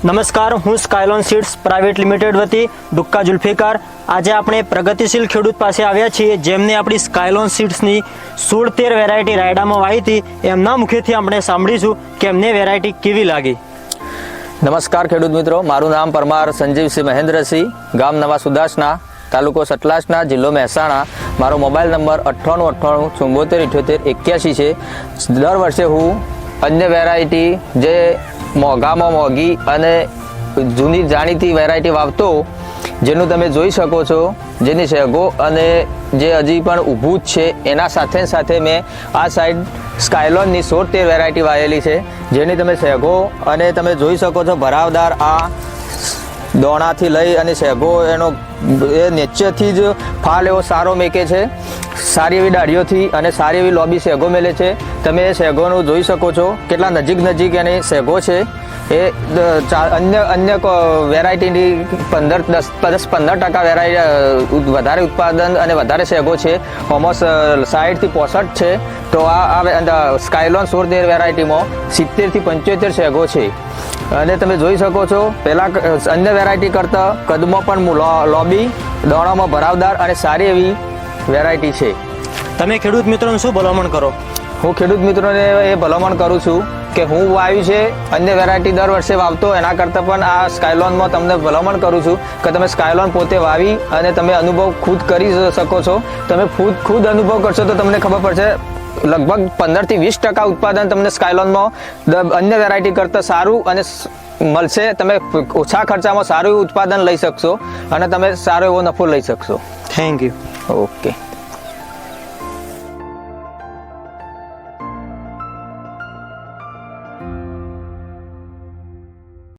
નમસ્કાર, હું Skylon seeds private limited વતી ડુક્કા જુલ્ફિકાર. આજે આપણે પ્રગતિશીલ ખેડૂત પાસે આવ્યા છીએ જેમને આપણી સ્કાયલોન સીડ્સની 16-13 વેરાયટી રાયડામાં વાવી હતી. એમના મુખેથી આપણે સાંભળીશું કે એમને વેરાયટી કેવી લાગી. નમસ્કાર ખેડૂત મિત્રો, મારું નામ પરમાર સંજીવસિંહ મહેન્દ્રસિંહ, ગામ નવા સુદાસના, તાલુકો સતલાસના, જિલ્લો મહેસાણા. મારો મોબાઈલ નંબર 9898 74 78 81 છે. દર વર્ષે હું અન્ય વેરાયટી જે મોંઘામાં મોંઘી અને જૂની જાણીતી વેરાયટી વાવતો, જેનું તમે જોઈ શકો છો, જેની શેગો અને જે હજી પણ ઊભું જ છે એના સાથે મેં આ સાઈડ સ્કાયલોનની 16-13 વેરાયટી વાવેલી છે, જેની તમે શેગો અને તમે જોઈ શકો છો ભરાવદાર આ દોણાથી લઈ અને શેગો એનો એ નીચેથી જ ફાલ એવો સારો મેકે છે, સારી એવી ડાળીઓથી અને સારી એવી લોબી શેગો મેલે છે. તમે એ શેગોનું જોઈ શકો છો કેટલા નજીક એની શેગો છે. એ અન્ય વેરાયટીની 10-15% વેરાયટી વધારે ઉત્પાદન અને વધારે શેગો છે. ઓલમોસ્ટ 60 થી 65 છે. તો આ સ્કાયલોન 16-13 વેરાયટીમાં 70 થી 75 શેગો છે. અને તમે જોઈ શકો છો પહેલાં અન્ય વેરાયટી કરતાં કદમાં પણ લોબી, દોણામાં ભરાવદાર અને સારી એવી વેરાયટી છે. તમે ખેડૂત મિત્રોને શું ભલામણ કરો? હું ખેડૂત મિત્રોને એ ભલામણ કરું છું કે હું વાવ્યું છે અન્ય વેરાયટી દર વર્ષે વાવતો, એના કરતાં પણ આ સ્કાયલોનમાં તમને ભલામણ કરું છું કે તમે સ્કાયલોન પોતે વાવી અને તમે અનુભવ ખુદ કરી શકો છો. તમે ખુદ અનુભવ કરશો તો તમને ખબર પડશે. લગભગ 15 થી 20% ઉત્પાદન તમને સ્કાયલોનમાં અન્ય વેરાયટી કરતાં સારું અને મળશે. તમે ઓછા ખર્ચામાં સારું ઉત્પાદન લઈ શકશો અને તમે સારો એવો નફો લઈ શકશો. Thank you. ઓકે.